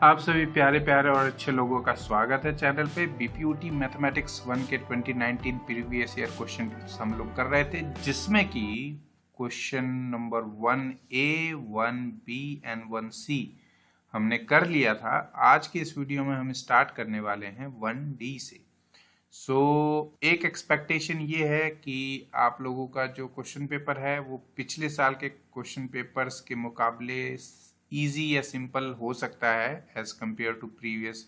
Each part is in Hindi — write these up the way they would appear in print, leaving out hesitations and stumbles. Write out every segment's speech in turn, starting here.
आप सभी प्यारे प्यारे और अच्छे लोगों का स्वागत है चैनल पे। बीपीयूटी मैथमेटिक्स 1 के 2019 प्रीवियस ईयर क्वेश्चन हम लोग कर रहे थे, जिसमें कि question number 1A, 1B and 1C हमने कर लिया था। आज के इस वीडियो में हम स्टार्ट करने वाले हैं 1D से। एक एक्सपेक्टेशन ये है कि आप लोगों का जो क्वेश्चन पेपर है वो पिछले साल के क्वेश्चन पेपर्स के मुकाबले इजी या सिंपल हो सकता है as compare to previous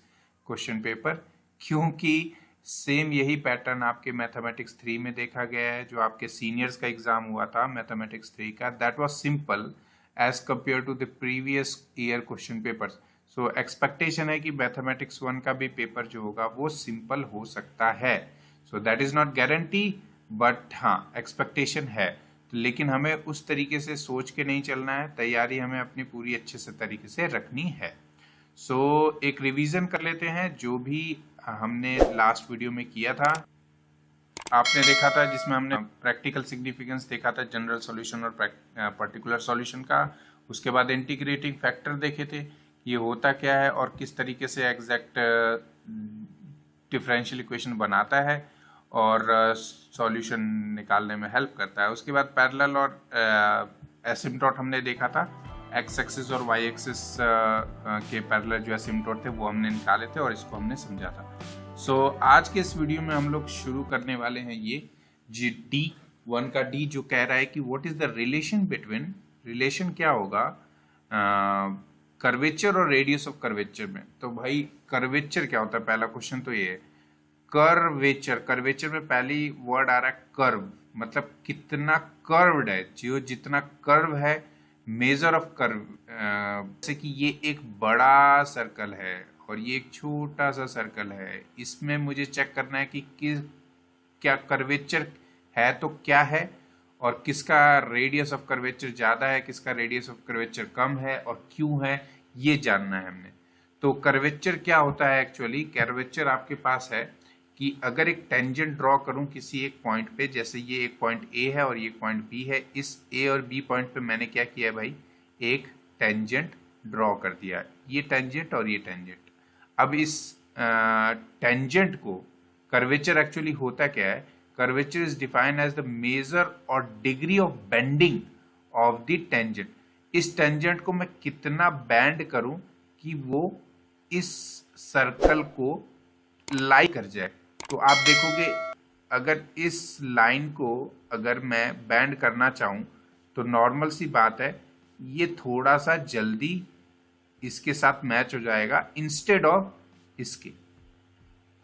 question paper, क्योंकि सेम यही पैटर्न आपके मैथमेटिक्स 3 में देखा गया है। जो आपके सीनियर्स का एग्जाम हुआ था मैथमेटिक्स 3 का, that was simple as compare to the previous year question papers. So expectation है कि मैथमेटिक्स 1 का भी पेपर जो होगा वो सिंपल हो सकता है। So that is not guarantee, but हाँ एक्सपेक्टेशन है। लेकिन हमें उस तरीके से सोच के नहीं चलना है, तैयारी हमें अपनी पूरी अच्छे से तरीके से रखनी है। एक रिवीजन कर लेते हैं जो भी हमने लास्ट वीडियो में किया था। आपने देखा था जिसमें हमने प्रैक्टिकल सिग्निफिकेंस देखा था, जनरल सॉल्यूशन और पर्टिकुलर सॉल्यूशन का। उसके बाद इंटीग्रेटिंग फैक्टर देखे थे, ये होता क्या है और किस तरीके से एग्जैक्ट डिफरेंशियल इक्वेशन बनाता है और सॉल्यूशन निकालने में हेल्प करता है। उसके बाद पैरेलल और एसिम्पटोट हमने देखा था, एक्स एक्सिस और वाई एक्सिस के पैरेलल जो एसिम्पटोट थे वो हमने निकाले थे और इसको हमने समझा था। आज के इस वीडियो में हम लोग शुरू करने वाले हैं ये D1 का D, जो कह रहा है कि what is the relation between, relation क्या होगा कर्वेचर और रेडियस ऑफ कर्वेचर में। तो भाई कर्वेचर क्या होता है, पहला क्वेश्चन तो ये है। कर्वेचर, कर्वेचर में पहली वर्ड आ रहा है कर्व, मतलब कितना कर्व्ड है, जो जितना कर्व है, मेजर ऑफ कर्व। जैसे कि ये एक बड़ा सर्कल है और ये एक छोटा सा सर्कल है, इसमें मुझे चेक करना है कि क्या कर्वेचर है तो क्या है, और किसका रेडियस ऑफ कर्वेचर ज्यादा है, किसका रेडियस ऑफ कर्वेचर कम है और क्यों है, ये जानना है हमने। तो कर्वेचर क्या होता है एक्चुअली, कर्वेचर आपके पास है कि अगर एक टेंजेंट ड्रॉ करूं किसी एक पॉइंट पे, जैसे ये एक पॉइंट ए है और ये पॉइंट बी है, इस ए और बी पॉइंट पे मैंने क्या किया है भाई, एक टेंजेंट ड्रॉ कर दिया, ये टेंजेंट और ये टेंजेंट। अब इस टेंजेंट को, कर्वेचर एक्चुअली होता क्या है, curvature is defined as the measure or degree of bending of the tangent. इस टेंजेंट को मैं कितना बेंड करूं कि वो इस सर्कल को लाई कर जाए। तो आप देखोगे अगर इस लाइन को अगर मैं बेंड करना चाहूं तो नॉर्मल सी बात है, ये थोड़ा सा जल्दी इसके साथ मैच हो जाएगा इंस्टेड ऑफ इसके।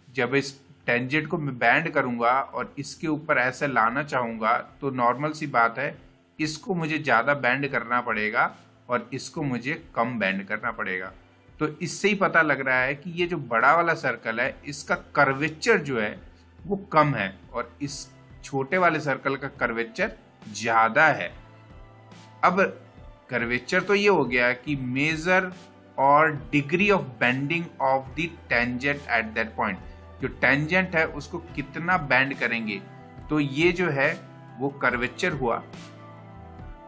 जब इस टेंजेंट को मैं बेंड करूंगा और इसके ऊपर ऐसे लाना चाहूंगा तो नॉर्मल सी बात है, इसको मुझे ज्यादा बेंड करना पड़ेगा और इसको मुझे कम बेंड करना पड़ेगा। तो इससे ही पता लग रहा है कि ये जो बड़ा वाला सर्कल है इसका कर्वेचर जो है वो कम है और इस छोटे वाले सर्कल का कर्वेचर ज्यादा है। अब कर्वेचर तो ये हो गया कि major or degree of bending of the tangent at that point, जो टेंजेंट है उसको कितना बेंड करेंगे, तो ये जो है वो कर्वेचर हुआ।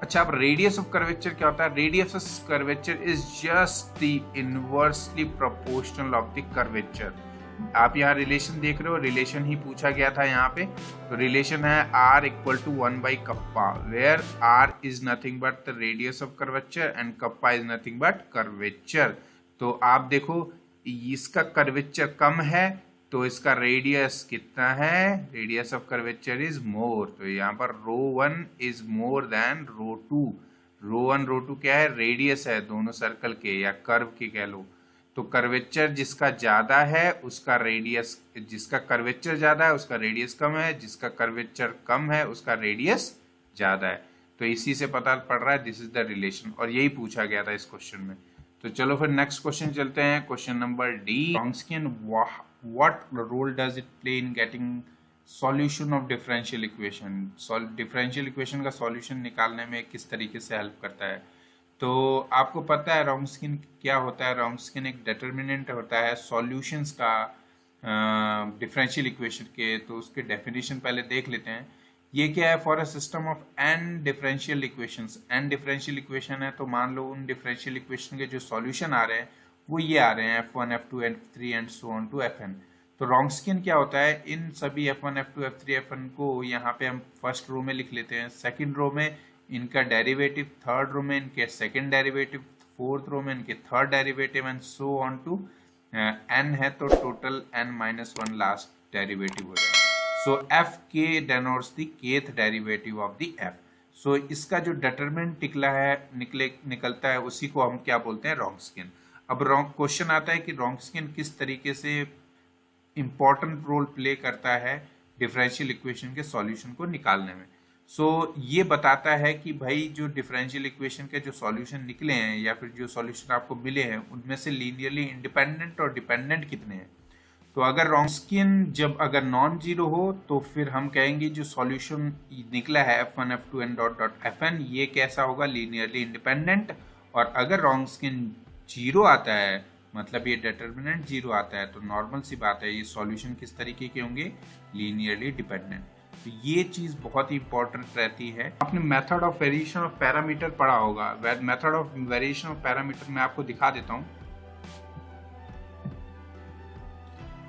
अच्छा, अब रेडियस ऑफ कर्वेचर क्या होता है, radius of curvature is just the inversely proportional of the curvature. आप यहाँ रिलेशन देख रहे हो, रिलेशन ही पूछा गया था यहाँ पे। तो रिलेशन है r equal to 1 by kappa, where r is nothing but the radius of curvature and kappa is nothing but curvature. तो आप देखो इसका कर्वेचर कम है तो इसका रेडियस कितना है, radius of curvature is more. तो यहाँ पर ρ1 इज मोर देन ρ2। ρ1 ρ2 क्या है, रेडियस है दोनों सर्कल के या कर्व के कह लो। तो कर्वेचर जिसका ज्यादा है उसका रेडियस, जिसका कर्वेचर ज्यादा है उसका रेडियस कम है, जिसका कर्वेचर कम है उसका रेडियस ज्यादा है। तो इसी से पता पड़ रहा है दिस इज द रिलेशन, और यही पूछा गया था इस क्वेश्चन में। तो चलो फिर नेक्स्ट क्वेश्चन चलते हैं, question number D. Wronskian, what role does it play in getting solution of differential equation? Differential equation का सॉल्यूशन निकालने में किस तरीके से हेल्प करता है। तो आपको पता है Wronskian क्या होता है, Wronskian एक डिटर्मिनेंट होता है सॉल्यूशंस का डिफरेंशियल इक्वेशन के। तो उसके डेफिनेशन पहले देख लेते हैं। ये क्या है, for a system of n differential equations. n differential equation है तो मान लो उन डिफरेंशियल इक्वेशन के जो सॉल्यूशन आ रहे हैं वो ये आ रहे हैं F1, F2, F3 and so on to Fn। तो Wronskian क्या होता है, इन सभी F1, F2, F3, Fn को यहाँ पे हम फर्स्ट रो में लिख लेते हैं, सेकंड रो में इनका डेरिवेटिव, थर्ड रो में इनके सेकंड डेरिवेटिव, फोर्थ रो में इनके third derivative and so on to n है तो टोटल n-1 लास्ट डेरिवेटिव हो जाएगा। So f k denotes the kth derivative of the f। So इसका जो डिटरमिनेंट निकलता है उसी को हम क्या बोलते हैं, Wronskian। अब क्वेश्चन आता है कि Wronskian किस तरीके से इंपॉर्टेंट रोल प्ले करता है डिफरेंशियल इक्वेशन के सॉल्यूशन को निकालने में। ये बताता है कि भाई जो डिफरेंशियल इक्वेशन के जो सॉल्यूशन निकले हैं या फिर जो सॉल्यूशन आपको मिले हैं उनमें से लीनियरली इंडिपेंडेंट और डिपेंडेंट कितने हैं। तो अगर Wronskian जब अगर नॉन जीरो हो तो फिर हम कहेंगे जो सॉल्यूशन निकला है F1, F2 and dot dot Fn ये कैसा होगा, लीनियरली इंडिपेंडेंट। और अगर Wronskian जीरो आता है मतलब ये डिटर्मिनेंट जीरो आता है तो नॉर्मल सी बात है ये सॉल्यूशन किस तरीके के होंगे, लीनियरली डिपेंडेंट। तो ये चीज बहुत ही इंपॉर्टेंट रहती है। आपने method of variation of parameter पढ़ा होगा, method of variation of parameter मैं आपको दिखा देता हूँ।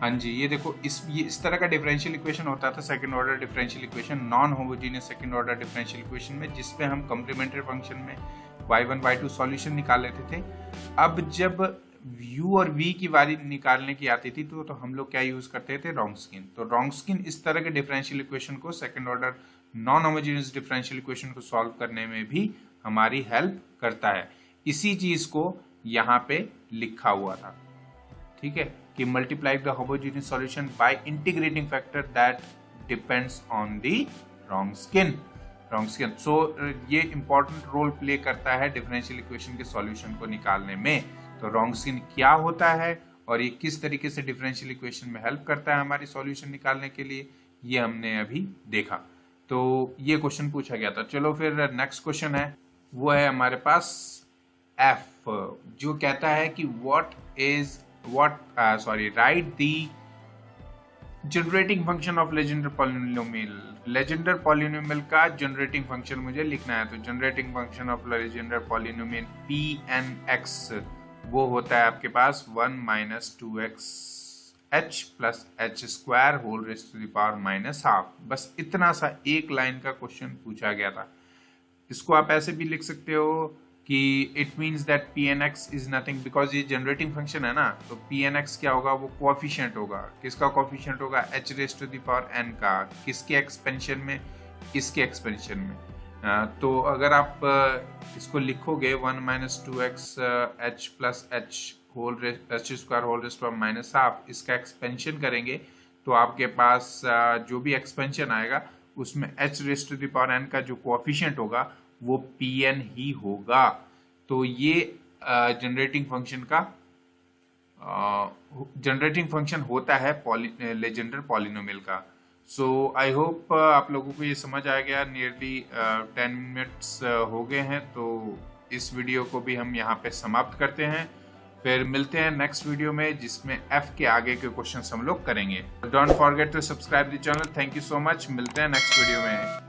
हाँ जी, ये देखो ये इस तरह का डिफरेंशियल इक्वेशन होता था, second order differential equation, non homogeneous second order differential equation में, जिसपे हम कॉम्प्लीमेंट्री फंक्शन में y1 y2 सॉल्यूशन निकाल लेते थे। अब जब u और v की वारी निकालने की आती थी तो हम लोग क्या यूज करते थे, Wronskian। तो Wronskian इस तरह के डिफरेंशियल इक्वेशन को, second order non homogeneous differential equation को सॉल्व करने में भी हमारी हेल्प करता है। इसी चीज को यहाँ पे लिखा हुआ था, ठीक है, कि multiply the homogeneous solution by integrating factor that depends on the Wronskian। सो ये इंपॉर्टेंट रोल प्ले करता है डिफरेंशियल इक्वेशन के सॉल्यूशन को निकालने में। तो Wronskian क्या होता है और ये किस तरीके से डिफरेंशियल इक्वेशन में हेल्प करता है हमारी सॉल्यूशन निकालने के लिए, ये हमने अभी देखा। तो ये क्वेश्चन पूछा गया था। चलो फिर नेक्स्ट क्वेश्चन है, वो है हमारे पास F, जो कहता है कि write the generating function of Legendre polynomial. Legendre polynomial का जनरेटिंग फंक्शन मुझे लिखना है। तो generating function of Legendre polynomial Pnx वो होता है आपके पास 1 - 2x h plus h square whole raised to the power -12। बस इतना सा एक लाइन का क्वेश्चन पूछा गया था। इसको आप ऐसे भी लिख सकते हो कि it means that Pnx is nothing, because ये जनरेटिंग फंक्शन है ना, तो Pnx क्या होगा, वो कोएफिशिएंट होगा। किसका कोएफिशिएंट होगा, h raised to the power n का। किसके एक्सपेंशन में, इसके एक्सपेंशन में। तो अगर आप इसको लिखोगे 1 - 2x h plus h square whole raised to power -12, इसका एक्सपेंशन करेंगे तो आपके पास जो भी एक्सपेंशन आएगा उसमें h raised to the power n का जो कोएफिशिएंट होगा वो Pn ही होगा। तो ये जनरेटिंग फंक्शन होता है लेजेंडर पॉलिनोमियल का। सो आई होप आप लोगों को ये समझ आ गया। नियरली 10 मिनट्स हो गए हैं, तो इस वीडियो को भी हम यहाँ पे समाप्त करते हैं। फिर मिलते हैं नेक्स्ट वीडियो में जिसमें F के आगे के क्वेश्चंस हम लोग करेंगे। Don't forget to subscribe the channel. Thank you so much. मिलते हैं नेक्स्ट वीडियो में।